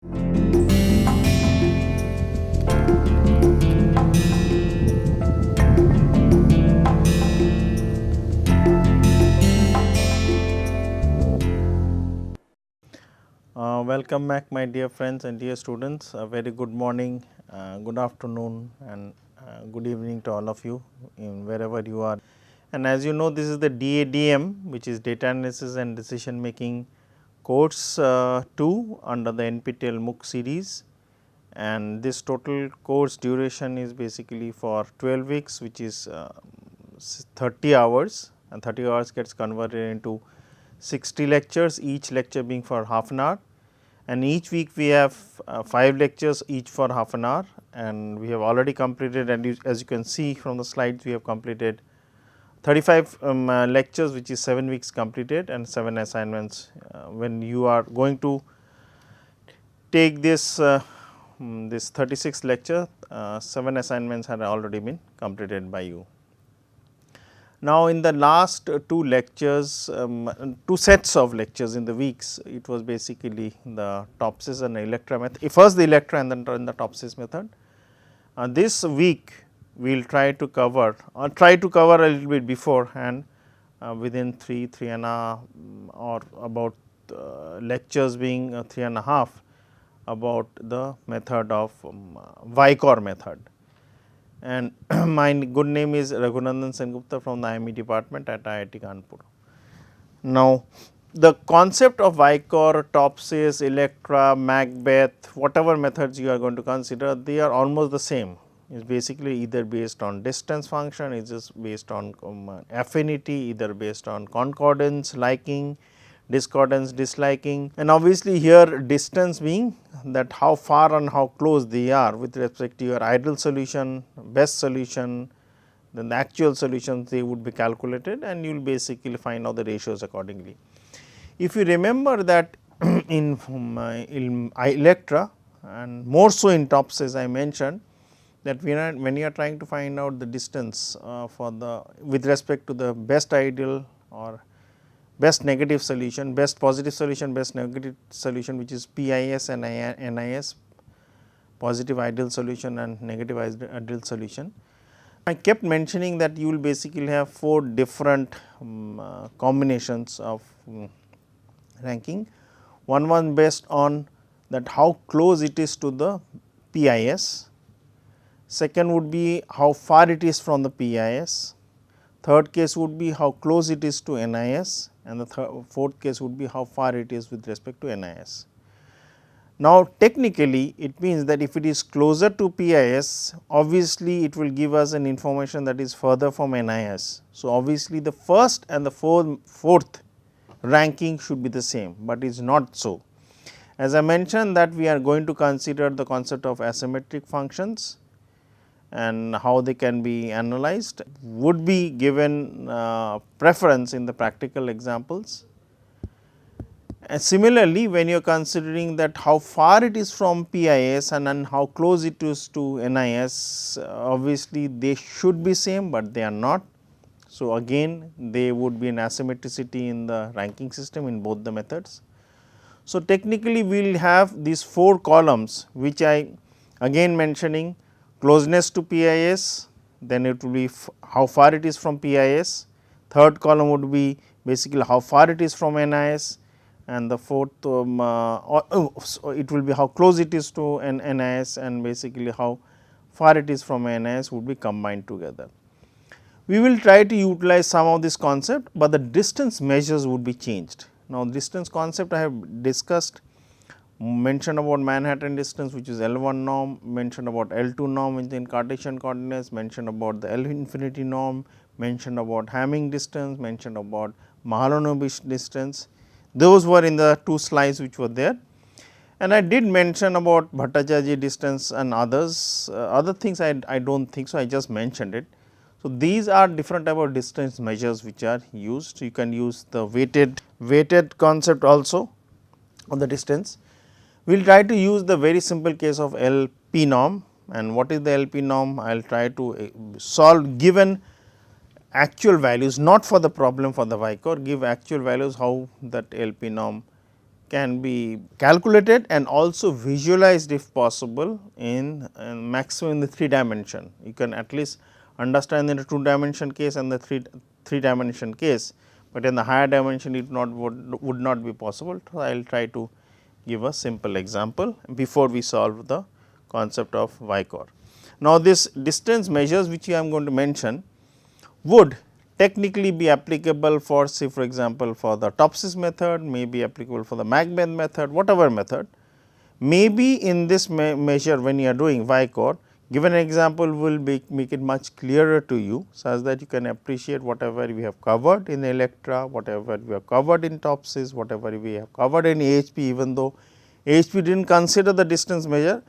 Welcome back, my dear friends and dear students. A very good morning, good afternoon and good evening to all of you in wherever you are. And as you know, this is the DADM, which is Data Analysis and Decision Making course 2 under the NPTEL MOOC series. And this total course duration is basically for 12 weeks, which is 30 hours, and 30 hours gets converted into 60 lectures, each lecture being for half an hour. And each week we have 5 lectures, each for half an hour, and we have already completed, and as you can see from the slides, we have completed 35 lectures, which is 7 weeks completed, and 7 assignments. When you are going to take this 36th lecture, 7 assignments had already been completed by you. Now, in the last 2 lectures, 2 sets of lectures in the weeks, it was basically the Topsis and Electra method, first the Electra and then the Topsis method. This week we will try to cover a little bit beforehand within 3 and a half or about lectures being 3 and a half about the method of Vicor method. And my good name is Raghunandan Sengupta from the IME department at IIT Kanpur. Now, the concept of Vicor, Topsis, Electra, Macbeth, whatever methods you are going to consider, they are almost the same. It is basically either based on distance function, it is based on affinity, either based on concordance, liking, discordance, disliking, and obviously here distance being that how far and how close they are with respect to your ideal solution, best solution, then the actual solutions they would be calculated, and you will basically find out the ratios accordingly. If you remember that in Electra and more so in Topsis, I mentioned that when you are trying to find out the distance for the with respect to the best ideal or best negative solution, best positive solution, best negative solution, which is PIS and NIS, positive ideal solution and negative ideal solution. I kept mentioning that you will basically have 4 different combinations of ranking. One based on that how close it is to the PIS, second would be how far it is from the PIS, third case would be how close it is to NIS, and the fourth case would be how far it is with respect to NIS. Now, technically it means that if it is closer to PIS, obviously it will give us an information that is further from NIS. So, obviously the first and the fourth ranking should be the same, but it is not so. As I mentioned that we are going to consider the concept of asymmetric functions and how they can be analyzed would be given preference in the practical examples. And similarly, when you are considering that how far it is from PIS and then how close it is to NIS, obviously they should be same, but they are not. So, again they would be an asymmetricity in the ranking system in both the methods. So, technically we will have these 4 columns, which I again mentioning closeness to PIS, then it will be how far it is from PIS, third column would be basically how far it is from NIS, and the fourth so it will be how close it is to NIS, and basically how far it is from NIS would be combined together. We will try to utilize some of this concept, but the distance measures would be changed. Now, distance concept I have discussed, mentioned about Manhattan distance, which is L1 norm, mentioned about L2 norm which is in Cartesian coordinates, mentioned about the L infinity norm, mentioned about Hamming distance, mentioned about Mahalanobis distance. Those were in the 2 slides which were there, and I did mention about Bhattacharya distance and others. Other things I do not think so, I just mentioned it. So, these are different type of distance measures which are used. You can use the weighted concept also on the distance. We will try to use the very simple case of LP norm, and what is the LP norm? I will try to solve given actual values, not for the problem for the Vicor, give actual values how that LP norm can be calculated and also visualized if possible in maximum in the 3 dimension. You can at least understand in the 2 dimension case and the 3 dimension case, but in the higher dimension it would not be possible. So, I will try to give a simple example before we solve the concept of Vicor. Now, this distance measures which I am going to mention would technically be applicable for, say for example, for the Topsis method, may be applicable for the McBeth method, whatever method. Maybe in this measure when you are doing Vicor, given an example will make it much clearer to you, such that you can appreciate whatever we have covered in Electra, whatever we have covered in Topsis, whatever we have covered in AHP, even though AHP did not consider the distance measure,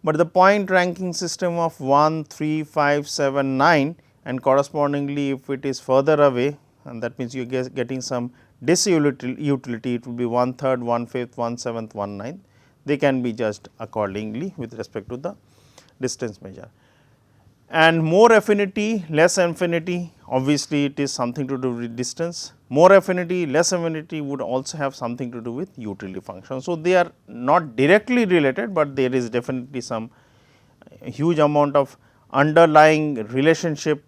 but the point ranking system of 1, 3, 5, 7, 9 and correspondingly if it is further away, and that means you are getting some disutility, it will be 1/3, 1/5, 1/7, 1/9. They can be judged accordingly with respect to the distance measure. And more affinity, less affinity, obviously it is something to do with distance. More affinity, less affinity would also have something to do with utility function. So, they are not directly related, but there is definitely some huge amount of underlying relationship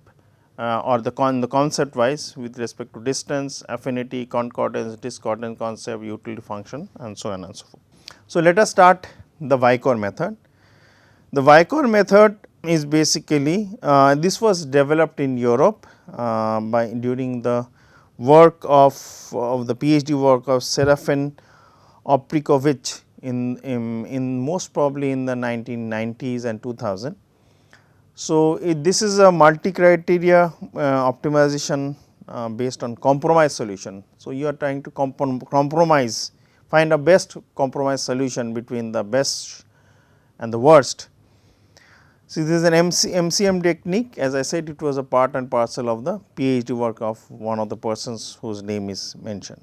or the concept wise with respect to distance, affinity, concordance, discordance concept, utility function and so on and so forth. So, let us start the Vicor method. The Vicor method is basically this was developed in Europe by during the work of the PhD work of Serafin Oprikovich in most probably in the 1990s and 2000. So, this is a multi criteria optimization based on compromise solution. So, you are trying to compromise, find a best compromise solution between the best and the worst. So, this is an MCM technique, as I said, it was a part and parcel of the PhD work of one of the persons whose name is mentioned.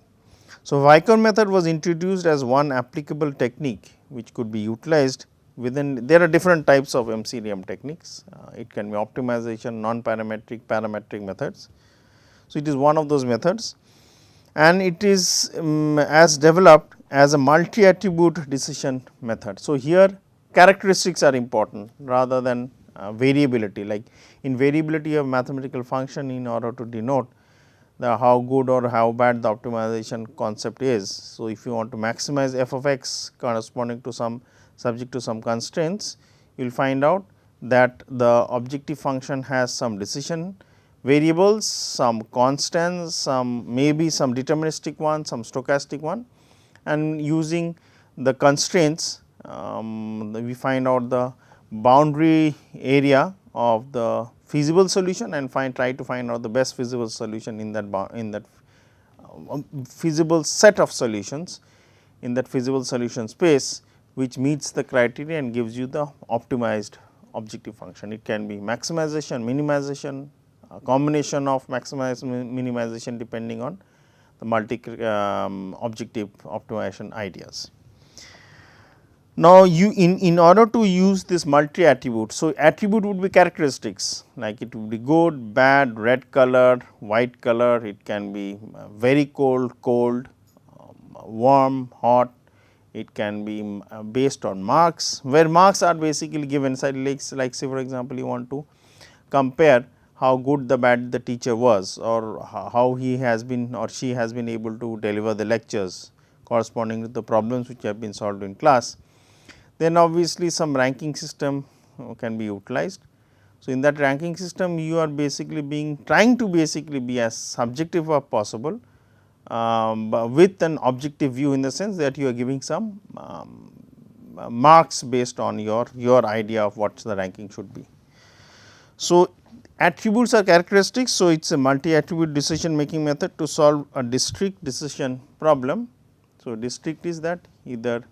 So, Vicor method was introduced as one applicable technique which could be utilized within, there are different types of MCDM techniques, it can be optimization, non-parametric, parametric methods. So, it is one of those methods and it is as developed as a multi-attribute decision method. So, here characteristics are important rather than variability, like in variability you have mathematical function in order to denote the how good or how bad the optimization concept is. So, if you want to maximize f of x corresponding to some subject to some constraints, you will find out that the objective function has some decision variables, some constants, some maybe some deterministic one, some stochastic one, and using the constraints we find out the boundary area of the feasible solution and try to find out the best feasible solution in that feasible set of solutions in that feasible solution space, which meets the criteria and gives you the optimized objective function. It can be maximization, minimization, a combination of maximization, minimization depending on the multi objective optimization ideas. Now, you in order to use this multi attribute, so attribute would be characteristics like it would be good, bad, red color, white color, it can be very cold, warm, hot, it can be based on marks, where marks are basically given inside like say for example, you want to compare how good the bad the teacher was or how he has been or she has been able to deliver the lectures corresponding to the problems which have been solved in class. Then obviously, some ranking system can be utilized. So, in that ranking system you are basically trying to basically be as subjective as possible with an objective view, in the sense that you are giving some marks based on your idea of what the ranking should be. So, attributes are characteristics. So, it is a multi attribute decision making method to solve a discrete decision problem. So, discrete is that either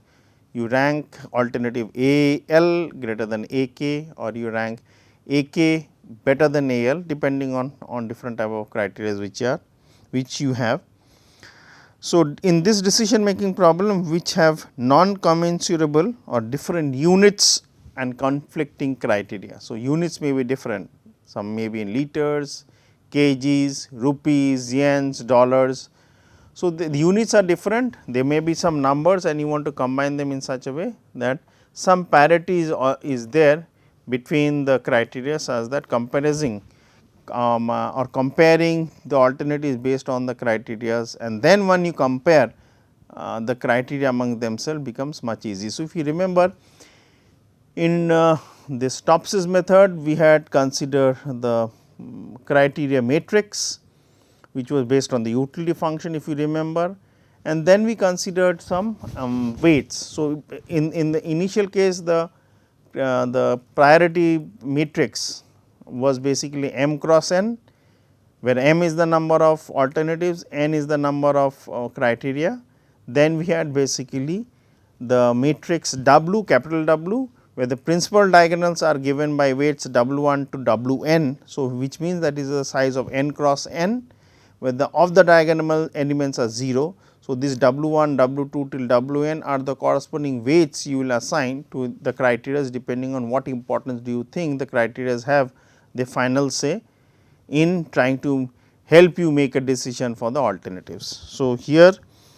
you rank alternative A L greater than A k or you rank A k better than A L depending on different type of criteria which you have. So, in this decision making problem which have non-commensurable or different units and conflicting criteria. So, units may be different, some may be in liters, kgs, rupees, yens, dollars. So, the units are different, there may be some numbers and you want to combine them in such a way that some parity is there between the criteria such that comparing or comparing the alternatives based on the criteria, and then when you compare the criteria among themselves becomes much easy. So, if you remember in this Topsis method we had considered the criteria matrix which was based on the utility function if you remember, and then we considered some weights. So, in the initial case the priority matrix was basically m cross n, where m is the number of alternatives, n is the number of criteria. Then we had basically the matrix W, capital W, where the principal diagonals are given by weights W 1 to W n. So, which means that is the size of n cross n, where the of the diagonal elements are 0. So, this W 1, W 2 till W n are the corresponding weights you will assign to the criteria depending on what importance do you think the criteria have the final say in trying to help you make a decision for the alternatives. So, here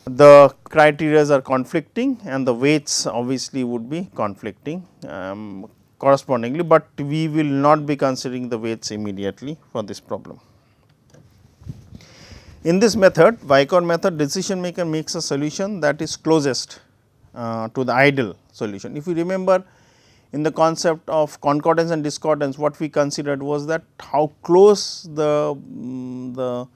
the criteria are conflicting and the weights obviously would be conflicting correspondingly, but we will not be considering the weights immediately for this problem. In this method, Vicor method, decision maker makes a solution that is closest to the ideal solution. If you remember in the concept of concordance and discordance, what we considered was that how close the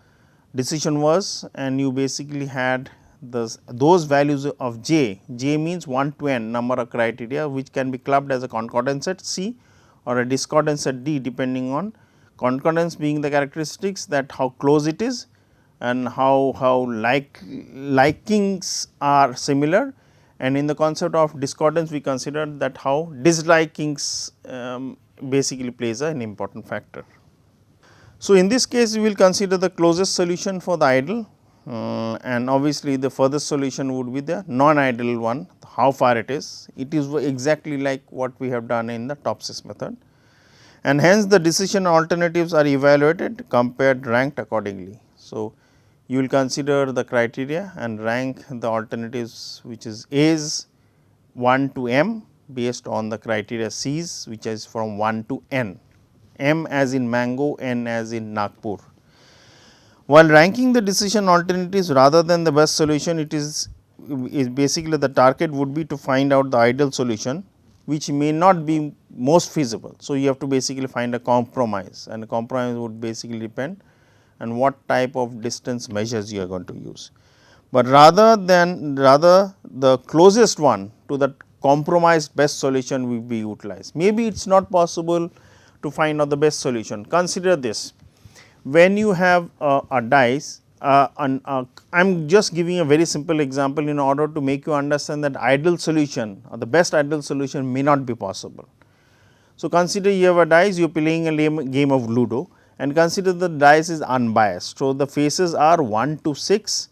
decision was, and you basically had those values of j means 1 to n number of criteria which can be clubbed as a concordance set C or a discordance set D, depending on concordance being the characteristics that how close it is and how likings are similar, and in the concept of discordance we considered that how dislikings basically plays an important factor. So, in this case we will consider the closest solution for the ideal and obviously the furthest solution would be the non-ideal one, how far it is. It is exactly like what we have done in the Topsis method, and hence the decision alternatives are evaluated, compared, ranked accordingly. So, you will consider the criteria and rank the alternatives which is A's 1 to m based on the criteria C's which is from 1 to n, m as in mango, n as in Nagpur. While ranking the decision alternatives rather than the best solution, it is basically the target would be to find out the ideal solution which may not be most feasible. So, you have to basically find a compromise, and a compromise would basically depend on what type of distance measures you are going to use. But rather the closest one to the compromised best solution will be utilized. Maybe it is not possible to find out the best solution. Consider this, when you have a dice, I am just giving a very simple example in order to make you understand that ideal solution or the best ideal solution may not be possible. So, consider you have a dice, you are playing a game of Ludo, and consider the dice is unbiased. So, the faces are 1 to 6.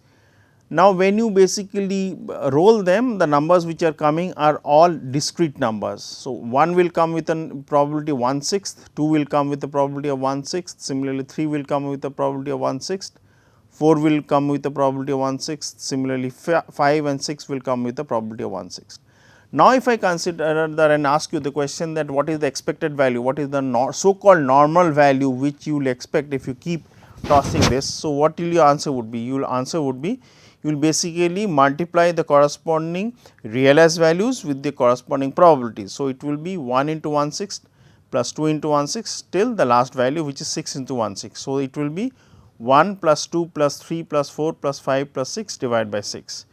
Now, when you basically roll them, the numbers which are coming are all discrete numbers. So, 1 will come with a probability of 1/6, 2 will come with a probability of 1/6, similarly 3 will come with a probability of 1/6, 4 will come with a probability of 1/6, similarly 5 and 6 will come with a probability of 1/6. Now, if I consider that and ask you the question that what is the expected value, what is the so called normal value which you will expect if you keep tossing this. So, what will your answer would be? Your answer would be, you will basically multiply the corresponding realized values with the corresponding probabilities. So, it will be 1 into 1/6 plus 2 into 1/6 till the last value which is 6 into 1/6. So, it will be 1 plus 2 plus 3 plus 4 plus 5 plus 6 divided by 6.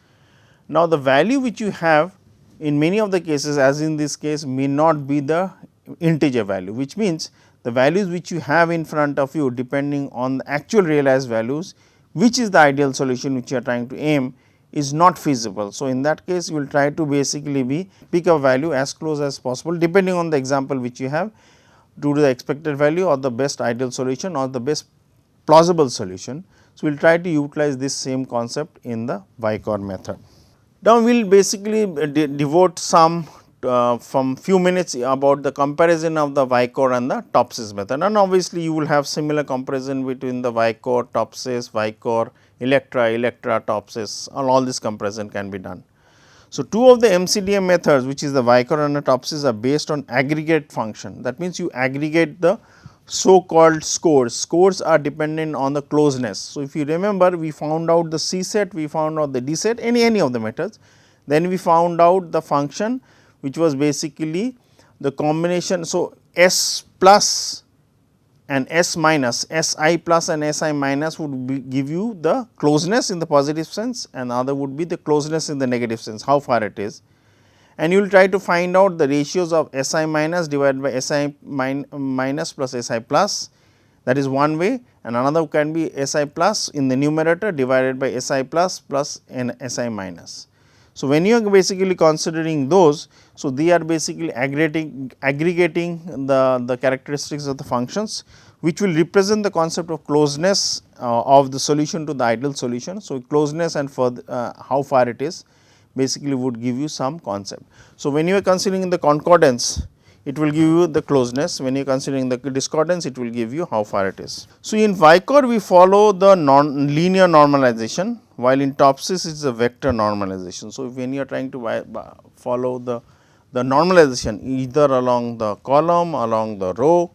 Now, the value which you have in many of the cases, as in this case, may not be the integer value, which means the values which you have in front of you depending on the actual realized values, which is the ideal solution which you are trying to aim, is not feasible. So, in that case you will try to basically pick a value as close as possible depending on the example which you have due to the expected value or the best ideal solution or the best plausible solution. So, we will try to utilize this same concept in the Vicor method. Now, we will basically devote some from few minutes about the comparison of the Vicor and the Topsis method, and obviously you will have similar comparison between the Vicor, Topsis, Vicor Electra, Topsys, all this comparison can be done. So, two of the MCDM methods, which is the Vicor and the Topsys, are based on aggregate function. That means, you aggregate the so called scores. Scores are dependent on the closeness. So, if you remember, we found out the C set, we found out the D set, any of the methods. Then we found out the function, which was basically the combination. So, S plus and S minus, Si plus and Si minus would give you the closeness in the positive sense, and other would be the closeness in the negative sense, how far it is. And you will try to find out the ratios of Si minus divided by Si minus plus Si plus, that is one way, and another can be Si plus in the numerator divided by Si plus Si minus. So, when you are basically considering those, so they are basically aggregating the characteristics of the functions, which will represent the concept of closeness of the solution to the ideal solution. So, closeness and further how far it is basically would give you some concept. So, when you are considering the concordance, it will give you the closeness. When you are considering the discordance, it will give you how far it is. So, in Vicor we follow the linear normalization, while in Topsys it is a vector normalization. So, when you are trying to follow the normalization either along the column, along the row.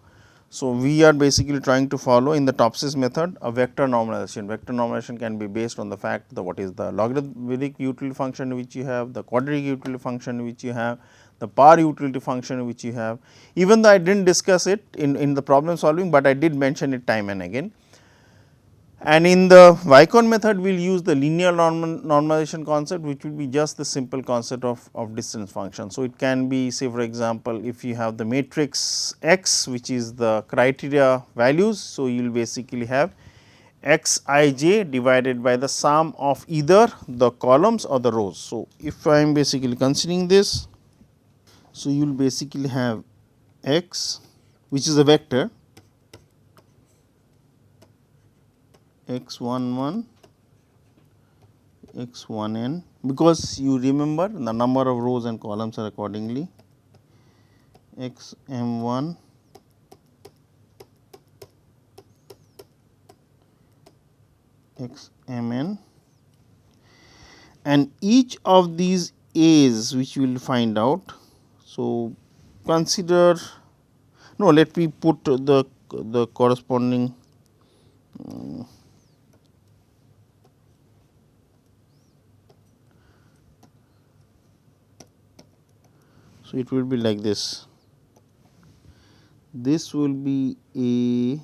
So, we are basically trying to follow in the Topsys method a vector normalization. Vector normalization can be based on the fact that what is the logarithmic utility function which you have, the quadratic utility function which you have, the power utility function which you have. Even though I did not discuss it in the problem solving, but I did mention it time and again. And in the Vicor method, we will use the linear normalization concept, which will be just the simple concept of distance function. So, it can be, say for example, if you have the matrix X, which is the criteria values. So, you will basically have X I j divided by the sum of either the columns or the rows. So, if I am basically considering this, so you will basically have X, which is a vector, x11, x1n, because you remember the number of rows and columns are accordingly, xm1, xmn, and each of these a's which we will find out. So, consider, no, let me put the corresponding so, it will be like this. This will be A,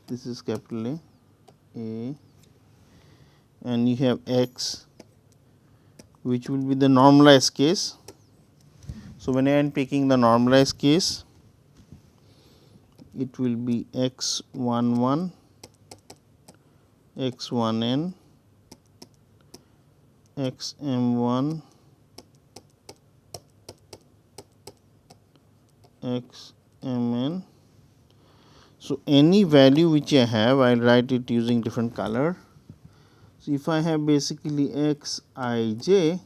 this is capital A, and you have X, which will be the normalized case. So, when I am picking the normalized case, it will be x11, x1n, xm1, xmn. So, any value which I have, I will write it using different color. So, if I have basically x I j,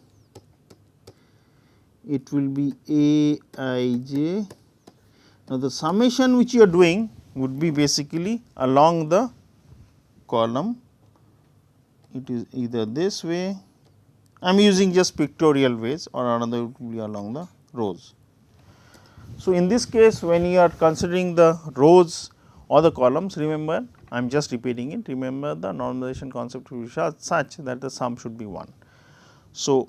it will be a I j. Now, the summation which you are doing would be basically along the column. It is either this way, I am using just pictorial ways, or another would be along the rows. So, in this case, when you are considering the rows or the columns, remember, I am just repeating it, remember the normalization concept will be such that the sum should be 1. So,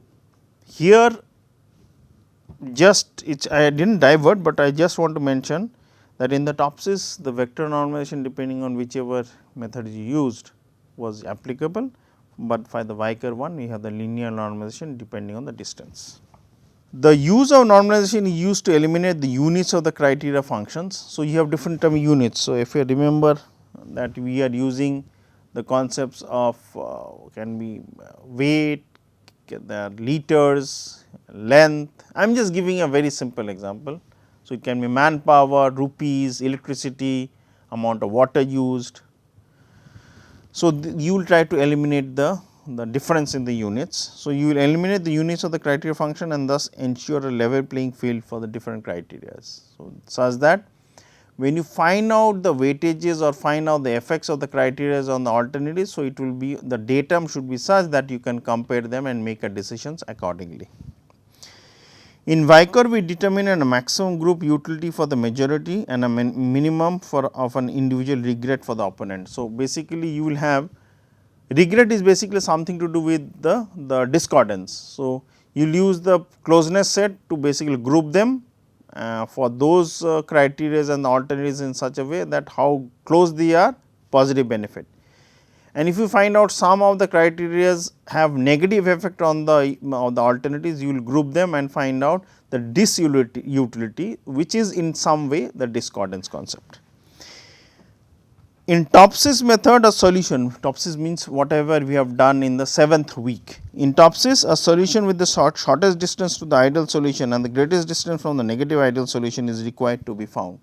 here just I did not divert, but I just want to mention that in the Topsys the vector normalization depending on whichever method you used was applicable, but for the Vicor one we have the linear normalization depending on the distance. The use of normalization is used to eliminate the units of the criteria functions. So, you have different term units. So, if you remember that we are using the concepts of can be weight, the liters, length. I am just giving a very simple example. So, it can be manpower, rupees, electricity, amount of water used. So, you will try to eliminate the difference in the units. So, you will eliminate the units of the criteria function and thus ensure a level playing field for the different criteria. So, such that when you find out the weightages or find out the effects of the criteria on the alternatives. So, it will be the datum should be such that you can compare them and make a decisions accordingly. In Vicar, we determine a maximum group utility for the majority and a minimum for of an individual regret for the opponent. So, basically you will have regret is basically something to do with the discordance. So, you will use the closeness set to basically group them for those criteria and the alternatives in such a way that how close they are, positive benefit. And if you find out some of the criteria have negative effect on the alternatives, you will group them and find out the disutility, which is in some way the discordance concept. In Topsis method, a solution, Topsis means whatever we have done in the 7th week. In Topsis, a solution with the shortest distance to the ideal solution and the greatest distance from the negative ideal solution is required to be found.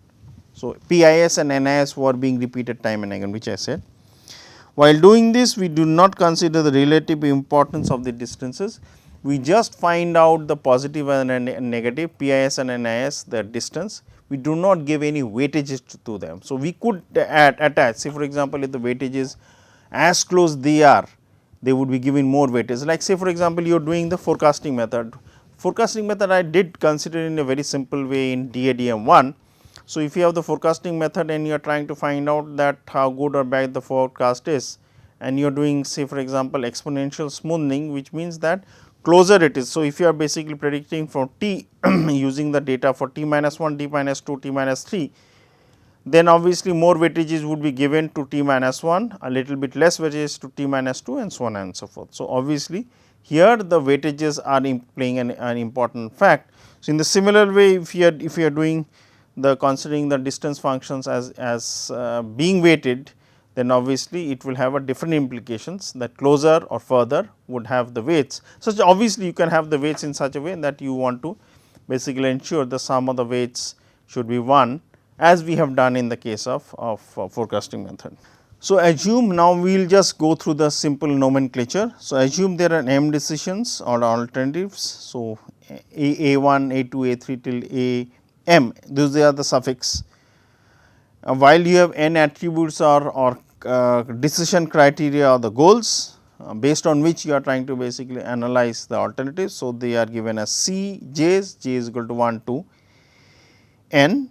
So, PIS and NIS were being repeated time and again, which I said. While doing this, we do not consider the relative importance of the distances. We just find out the positive and negative PIS and NIS, the distance. We do not give any weightages to them. So, we could attach, say for example, if the weightages as close they are, they would be given more weightage. Like say for example, you are doing the forecasting method. Forecasting method I did consider in a very simple way in DADM 1. So, if you have the forecasting method and you are trying to find out that how good or bad the forecast is, and you are doing say for example, exponential smoothing, which means that closer it is. So, if you are basically predicting for t using the data for t minus 1, t minus 2, t minus 3, then obviously more weightages would be given to t minus 1, a little bit less weightages to t minus 2 and so on and so forth. So, obviously, here the weightages are playing an important fact. So, in the similar way, if you are doing the considering the distance functions as being weighted, then obviously it will have a different implications that closer or further would have the weights. So, obviously you can have the weights in such a way that you want to basically ensure the sum of the weights should be 1, as we have done in the case of forecasting method. So, assume now we will just go through the simple nomenclature. So, assume there are m decisions or alternatives. So, A1, A2, A3 till A m, those are the suffix. While you have n attributes or decision criteria or the goals based on which you are trying to basically analyze the alternatives. So, they are given as C j's, j is equal to 1 to n,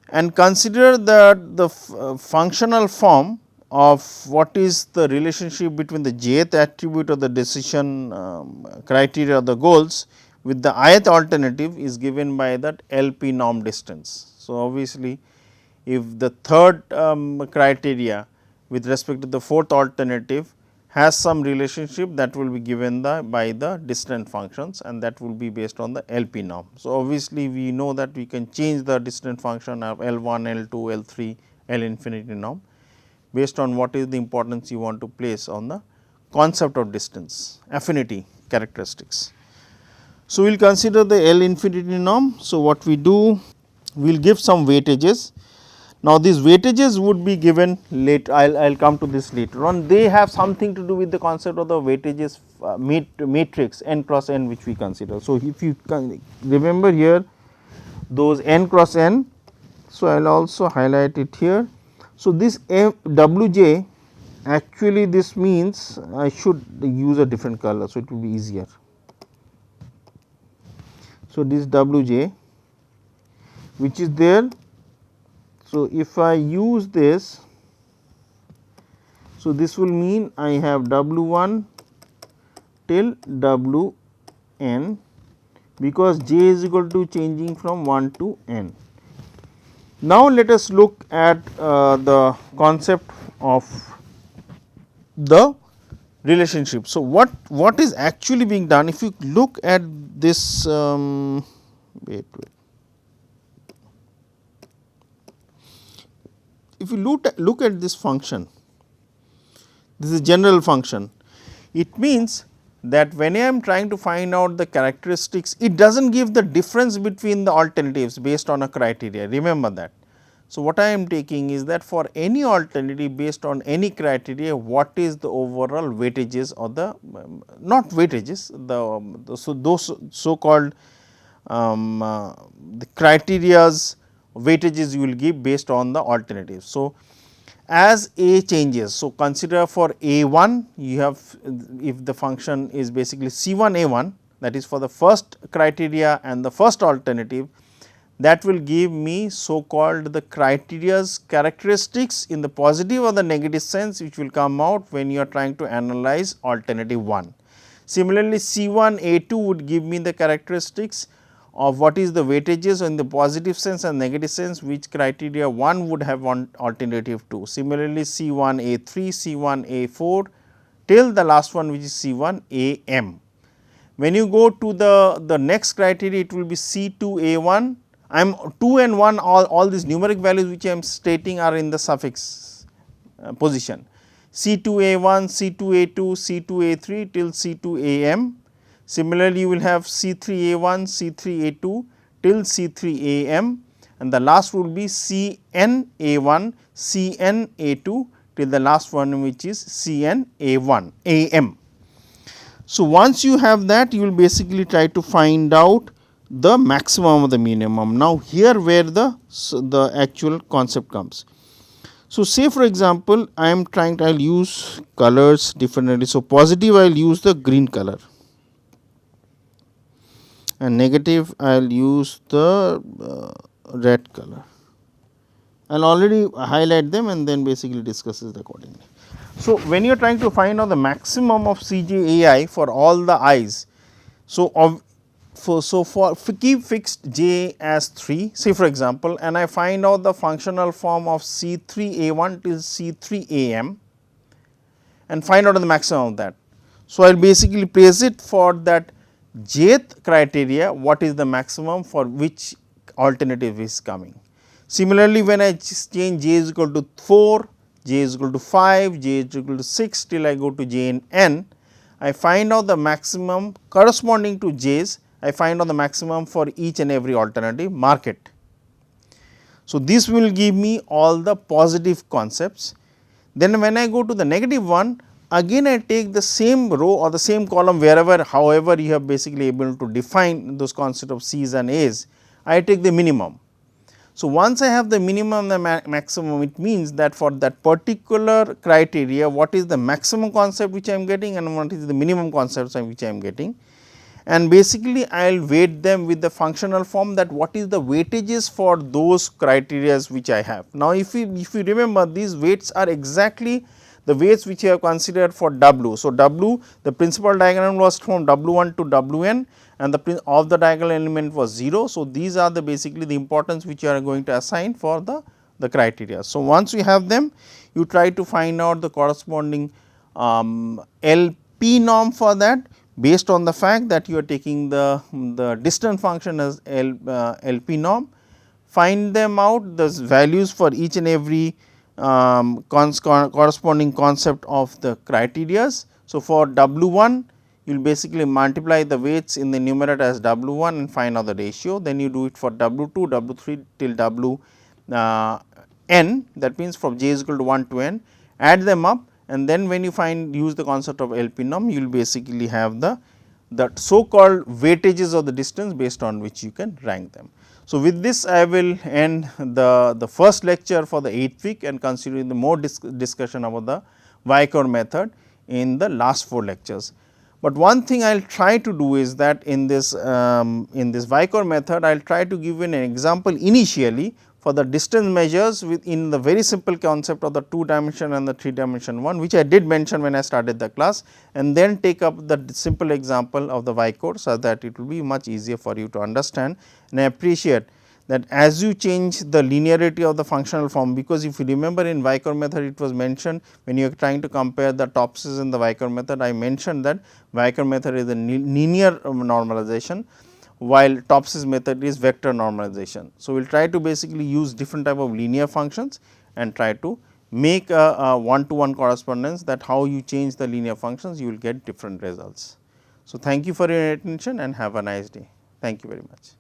and consider that the functional form of what is the relationship between the jth attribute of the decision criteria or the goals with the ith alternative is given by that LP norm distance. So, obviously, if the third criteria with respect to the fourth alternative has some relationship, that will be given by the distant functions, and that will be based on the LP norm. So, obviously, we know that we can change the distant function of L1, L2, L3, L infinity norm based on what is the importance you want to place on the concept of distance, affinity characteristics. So, we will consider the L infinity norm. So, what we do, we will give some weightages. Now, these weightages would be given later, I will come to this later on. They have something to do with the concept of the weightages matrix n cross n, which we consider. So, if you remember here those n cross n, so I will also highlight it here. So, this Wj actually this means I should use a different color, so it will be easier. So, this Wj which is there. So, if I use this, so this will mean I have W1 till Wn, because j is equal to changing from 1 to n. Now, let us look at the concept of the relationship. So, what is actually being done? If you look at this wait. If you look at this function, this is a general function. It means that when I am trying to find out the characteristics, it does not give the difference between the alternatives based on a criteria, remember that. So, what I am taking is that for any alternative based on any criteria, what is the overall weightages or the not weightages, so those so called the criterias weightages you will give based on the alternatives. So, as A changes, so consider for A1 you have, if the function is basically C1 A1, that is for the first criteria and the first alternative, that will give me so called the criteria's characteristics in the positive or the negative sense, which will come out when you are trying to analyze alternative 1. Similarly, C1 A2 would give me the characteristics of what is the weightages in the positive sense and negative sense, which criteria 1 would have on alternative 2. Similarly, C1 A3, C1 A4 till the last one, which is C1 AM. When you go to the next criteria, it will be C2 A1. I am 2 and 1, all these numeric values which I am stating are in the suffix position. C2 A1, C2 A2, C2 A3 till C2 AM. Similarly, you will have C3 A1, C3 A2 till C3 AM, and the last will be Cn A1, Cn A2 till the last one, which is Cn A1 AM. So, once you have that, you will basically try to find out the maximum of the minimum. Now, here where the actual concept comes. So, say for example, I am trying to, I will use colors differently. So, positive I will use the green color, and negative I will use the red color. I will already highlight them and then basically discuss it accordingly. So, when you are trying to find out the maximum of CJAI for all the i's, so for keep fixed j as 3, say for example, and I find out the functional form of C3 A1 till C3 AM and find out the maximum of that. So, I will basically place it for that jth criteria, what is the maximum for which alternative is coming. Similarly, when I change j is equal to 4, j is equal to 5, j is equal to 6 till I go to j in n, I find out the maximum corresponding to j's, I find out the maximum for each and every alternative, mark it. So, this will give me all the positive concepts. Then when I go to the negative one, again I take the same row or the same column wherever, however you have basically able to define those concepts of C's and A's, I take the minimum. So, once I have the minimum and the maximum, it means that for that particular criteria, what is the maximum concept which I am getting and what is the minimum concepts which I am getting, and basically I will weight them with the functional form, that what is the weightages for those criterias which I have. Now, if you remember, these weights are exactly the weights which you have considered for W. So, W, the principal diagonal was from W1 to Wn and the of the diagonal element was 0. So, these are the basically the importance which you are going to assign for the criteria. So, once you have them, you try to find out the corresponding LP norm for that, based on the fact that you are taking the distance function as LP norm, find them out the values for each and every corresponding concept of the criterias. So, for W1 you will basically multiply the weights in the numerator as W1 and find out the ratio, then you do it for W2, W3 till Wn, that means from j is equal to 1 to n, add them up, and then when you use the concept of LP norm, you will basically have the so called weightages of the distance based on which you can rank them. So, with this I will end the first lecture for the 8th week and considering the more discussion about the Weikart method in the last 4 lectures. But one thing I will try to do is that in this Weikart method, I will try to give an example initially for the distance measures within the very simple concept of the 2 dimension and the 3 dimension one, which I did mention when I started the class, and then take up the simple example of the Weikart, so that it will be much easier for you to understand. And I appreciate that as you change the linearity of the functional form, because if you remember in Weikart method it was mentioned when you are trying to compare the Topsis in the Weikart method, I mentioned that Weikart method is a linear normalization, while Topsis method is vector normalization. So, we will try to basically use different type of linear functions and try to make a one-to-one correspondence, that how you change the linear functions you will get different results. So, thank you for your attention and have a nice day. Thank you very much.